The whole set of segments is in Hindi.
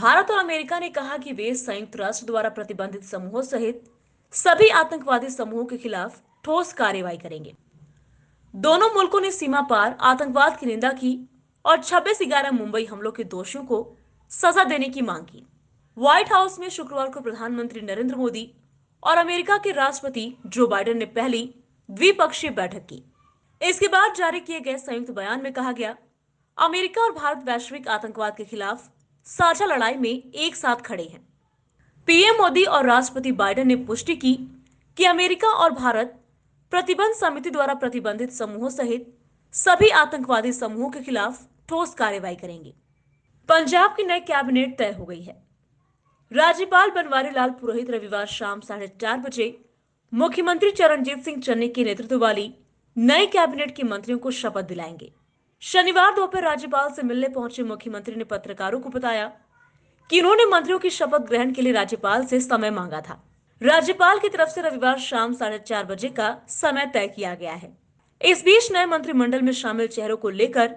भारत और अमेरिका ने कहा कि वे संयुक्त राष्ट्र द्वारा प्रतिबंधित समूहों सहित सभी आतंकवादी समूहों के खिलाफ ठोस कार्रवाई करेंगे। दोनों मुल्कों ने सीमा पार आतंकवाद की निंदा की और 26/11 मुंबई हमलों के दोषियों को सजा देने की मांग की। व्हाइट हाउस में शुक्रवार को प्रधानमंत्री नरेंद्र मोदी और अमेरिका के राष्ट्रपति जो बाइडेन ने पहली द्विपक्षीय बैठक की। इसके बाद जारी किए गए संयुक्त बयान में कहा गया, अमेरिका और भारत वैश्विक आतंकवाद के खिलाफ साझा लड़ाई में एक साथ खड़े हैं। पीएम मोदी और राष्ट्रपति बाइडेन ने पुष्टि की कि अमेरिका और भारत प्रतिबंध समिति द्वारा प्रतिबंधित समूहों सहित सभी आतंकवादी समूहों के खिलाफ ठोस कार्रवाई करेंगे। पंजाब की नई कैबिनेट तय हो गई है। राज्यपाल बनवारी लाल पुरोहित रविवार शाम 4:30 बजे मुख्यमंत्री चरणजीत सिंह चन्नी के नेतृत्व वाली नई कैबिनेट के मंत्रियों को शपथ दिलाएंगे। शनिवार दोपहर राज्यपाल से मिलने पहुंचे मुख्यमंत्री ने पत्रकारों को बताया कि उन्होंने मंत्रियों की शपथ ग्रहण के लिए राज्यपाल से समय मांगा था। राज्यपाल की तरफ से रविवार शाम 4:30 बजे का समय तय किया गया है। इस बीच नए मंत्रिमंडल में शामिल चेहरों को लेकर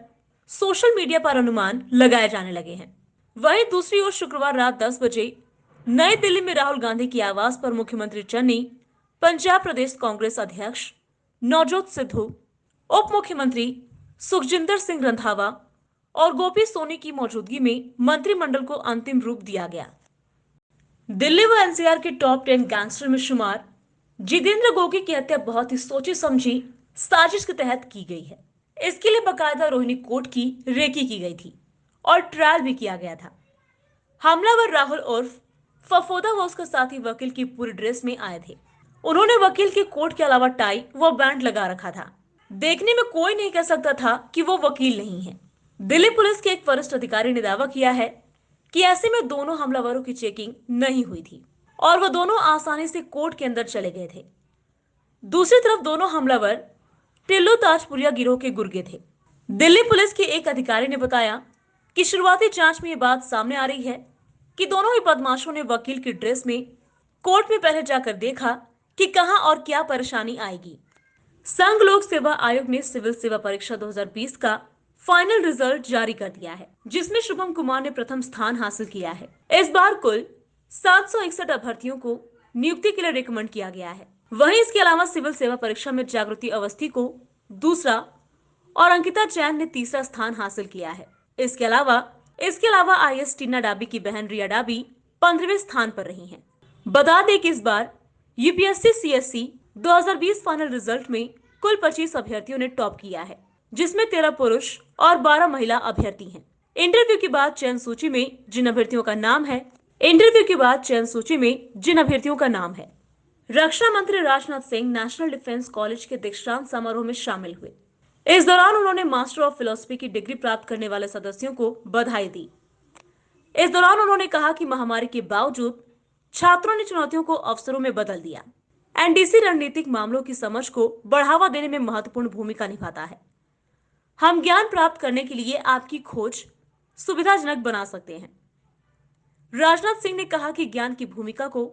सोशल मीडिया पर अनुमान लगाए जाने लगे हैं। वहीं दूसरी ओर शुक्रवार रात 10 बजे नई दिल्ली में राहुल गांधी की आवास पर मुख्यमंत्री चन्नी, पंजाब प्रदेश कांग्रेस अध्यक्ष नवजोत सिद्धू, उप मुख्यमंत्री सुखजिंदर सिंह रंधावा और गोपी सोनी की मौजूदगी में मंत्रिमंडल को अंतिम रूप दिया गया। दिल्ली व एनसीआर के टॉप 10 गैंगस्टर में शुमार जितेंद्र गोगी की हत्या बहुत ही सोची समझी साजिश के तहत की गई है। इसके लिए बकायदा रोहिणी कोर्ट की रेकी की गई थी और ट्रायल भी किया गया था। हमलावर राहुल उर्फ फफोदा व उसका साथी वकील की पूरी ड्रेस में आए थे। उन्होंने वकील के कोट के अलावा टाई व बैंड लगा रखा था। देखने में कोई नहीं कह सकता था कि वो वकील नहीं है। दिल्ली पुलिस के एक वरिष्ठ अधिकारी ने दावा किया है कि ऐसे में दोनों हमलावरों की चेकिंग नहीं हुई थी और वो दोनों आसानी से कोर्ट के अंदर चले गए थे। दूसरी तरफ दोनों हमलावर टिल्लू ताजपुरिया गिरोह के गुर्गे थे। दिल्ली पुलिस के एक अधिकारी ने बताया कि शुरुआती जांच में ये बात सामने आ रही है कि दोनों ही बदमाशों ने वकील की ड्रेस में कोर्ट में पहले जाकर देखा कि कहां और क्या परेशानी आएगी। संघ लोक सेवा आयोग ने सिविल सेवा परीक्षा 2020 का फाइनल रिजल्ट जारी कर दिया है, जिसमें शुभम कुमार ने प्रथम स्थान हासिल किया है। इस बार कुल 761 अभ्यर्थियों को नियुक्ति के लिए रिकमेंड किया गया है। वहीं इसके अलावा सिविल सेवा परीक्षा में जागृति अवस्थी को दूसरा और अंकिता जैन ने तीसरा स्थान हासिल किया है। इसके अलावा आईएएस टीना डाबी की बहन रिया डाबी 15वें स्थान पर रही हैं। बता दें कि इस बार यूपीएससी सीएससी 2020 फाइनल रिजल्ट में कुल 25 अभ्यर्थियों ने टॉप किया है, जिसमें 13 पुरुष और 12 महिला अभ्यर्थी हैं। इंटरव्यू के बाद चयन सूची में जिन अभ्यर्थियों का नाम है रक्षा मंत्री Rajnath Singh national defence college के दीक्षांत समारोह में शामिल हुए। इस दौरान उन्होंने मास्टर ऑफ फिलॉसफी की डिग्री प्राप्त करने वाले सदस्यों को बधाई दी। इस दौरान उन्होंने कहा कि महामारी के बावजूद छात्रों ने चुनौतियों को अवसरों में बदल दिया। एनडीसी रणनीतिक मामलों की समझ को बढ़ावा देने में महत्वपूर्ण भूमिका निभाता है। हम ज्ञान प्राप्त करने के लिए आपकी खोज सुविधाजनक बना सकते हैं। राजनाथ सिंह ने कहा कि ज्ञान की भूमिका को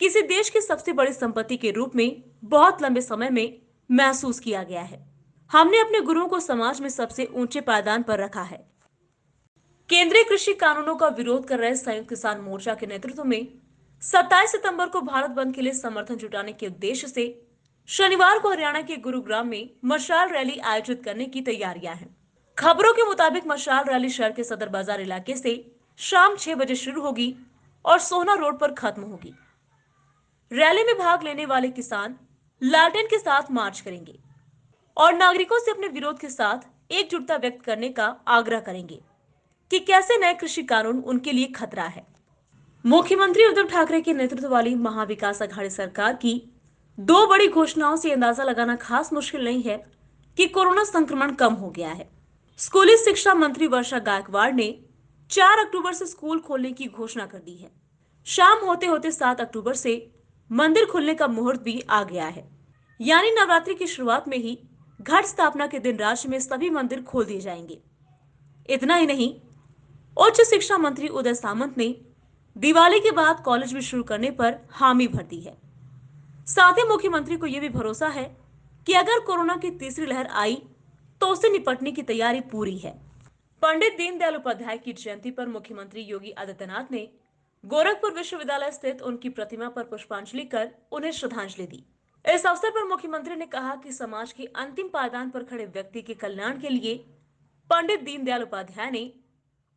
किसी देश की सबसे बड़ी संपत्ति के रूप में बहुत लंबे समय में महसूस किया गया है। हमने अपने गुरुओं को समाज में सबसे ऊंचे पायदान पर रखा है। केंद्रीय कृषि कानूनों का विरोध कर रहे संयुक्त किसान मोर्चा के नेतृत्व में 27 सितंबर को भारत बंद के लिए समर्थन जुटाने के उद्देश्य से शनिवार को हरियाणा के गुरुग्राम में मशाल रैली आयोजित करने की तैयारियां हैं। खबरों के मुताबिक मशाल रैली शहर के सदर बाजार इलाके से शाम 6 बजे शुरू होगी और सोहना रोड पर खत्म होगी। रैली में भाग लेने वाले किसान लालटेन के साथ मार्च करेंगे और नागरिकों से अपने विरोध के साथ एकजुटता व्यक्त करने का आग्रह करेंगे कि कैसे नए कृषि कानून उनके लिए खतरा है। मुख्यमंत्री उद्धव ठाकरे के नेतृत्व वाली महाविकास अघाड़ी सरकार की 2 बड़ी घोषणाओं से अंदाजा लगाना खास मुश्किल नहीं है कि कोरोना संक्रमण कम हो गया है। स्कूली शिक्षा मंत्री वर्षा गायकवाड़ ने 4 अक्टूबर से स्कूल खोलने की घोषणा कर दी है। शाम होते होते 7 अक्टूबर से मंदिर खुलने का मुहूर्त भी आ गया है, यानी नवरात्रि की शुरुआत में ही घट स्थापना के दिन राज्य में सभी मंदिर खोल दिए जाएंगे। इतना ही नहीं, उच्च शिक्षा मंत्री उदय सामंत ने दिवाली के बाद कॉलेज भी शुरू करने पर हामी भर दी है। साथ ही मुख्यमंत्री को यह भी भरोसा है कि अगर कोरोना की तीसरी लहर आई तो उससे निपटने की तैयारी पूरी है। पंडित दीनदयाल उपाध्याय की जयंती पर मुख्यमंत्री योगी आदित्यनाथ ने गोरखपुर विश्वविद्यालय स्थित उनकी प्रतिमा पर पुष्पांजलि कर उन्हें श्रद्धांजलि दी। इस अवसर पर मुख्यमंत्री ने कहा कि समाज के अंतिम पायदान पर खड़े व्यक्ति के कल्याण के लिए पंडित दीनदयाल उपाध्याय ने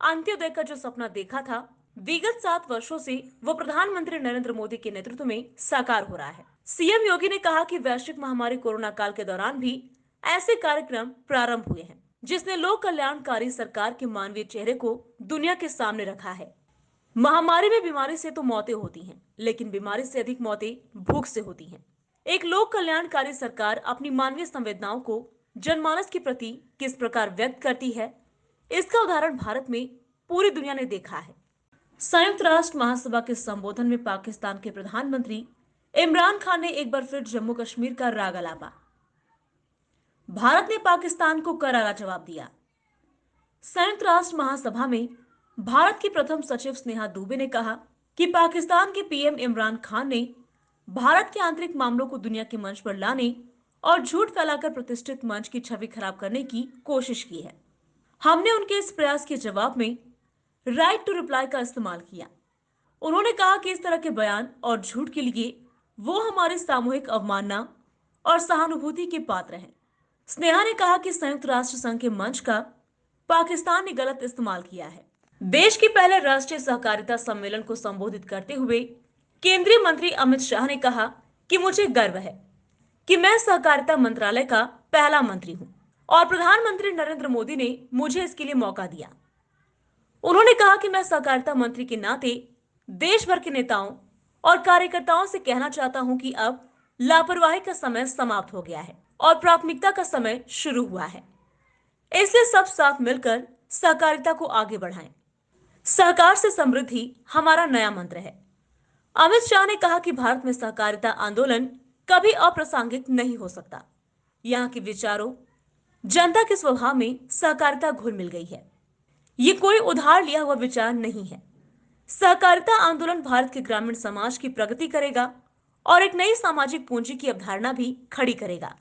अंत्योदय का जो सपना देखा था, विगत 7 वर्षों से वो प्रधानमंत्री नरेंद्र मोदी के नेतृत्व में साकार हो रहा है। सीएम योगी ने कहा कि वैश्विक महामारी कोरोना काल के दौरान भी ऐसे कार्यक्रम प्रारंभ हुए हैं जिसने लोक कल्याणकारी सरकार के मानवीय चेहरे को दुनिया के सामने रखा है। महामारी में बीमारी से तो मौतें होती हैं, लेकिन बीमारी से अधिक मौतें भूख से होती हैं। एक लोक कल्याणकारी सरकार अपनी मानवीय संवेदनाओं को जनमानस के प्रति किस प्रकार व्यक्त करती है, इसका उदाहरण भारत में पूरी दुनिया ने देखा है। संयुक्त राष्ट्र महासभा के संबोधन में पाकिस्तान के प्रधानमंत्री इमरान खान ने एक बार फिर जम्मू कश्मीर का राग अलापा। भारत ने पाकिस्तान को करारा जवाब दिया। संयुक्त राष्ट्र महासभा में भारत की प्रथम सचिव स्नेहा दुबे ने कहा कि पाकिस्तान के पीएम इमरान खान ने भारत के आंतरिक मामलों को दुनिया के मंच पर लाने और झूठ फैलाकर प्रतिष्ठित मंच की छवि खराब करने की कोशिश की है। हमने उनके इस प्रयास के जवाब में राइट टू रिप्लाई का इस्तेमाल किया। उन्होंने कहा कि इस तरह के बयान और झूठ के लिए वो हमारी सामूहिक अवमानना और सहानुभूति के पात्र हैं। स्नेहा ने कहा कि संयुक्त राष्ट्र संघ के मंच का पाकिस्तान ने गलत इस्तेमाल किया है। देश के पहले राष्ट्रीय सहकारिता सम्मेलन को संबोधित करते हुए केंद्रीय मंत्री अमित शाह ने कहा कि मुझे गर्व है कि मैं सहकारिता मंत्रालय का पहला मंत्री हूं और प्रधानमंत्री नरेंद्र मोदी ने मुझे इसके लिए मौका दिया। उन्होंने कहा कि मैं सहकारिता मंत्री के नाते देश भर के नेताओं और कार्यकर्ताओं से कहना चाहता हूं कि अब लापरवाही का समय समाप्त हो गया है और प्राथमिकता का समय शुरू हुआ है। इसलिए सब साथ मिलकर सहकारिता को आगे बढ़ाएं। सहकार से समृद्धि हमारा नया मंत्र है। अमित शाह ने कहा कि भारत में सहकारिता आंदोलन कभी अप्रासंगिक नहीं हो सकता। यहाँ के विचारों, जनता के स्वभाव में सहकारिता घुल मिल गई है। ये कोई उधार लिया हुआ विचार नहीं है। सहकारिता आंदोलन भारत के ग्रामीण समाज की प्रगति करेगा और एक नई सामाजिक पूंजी की अवधारणा भी खड़ी करेगा।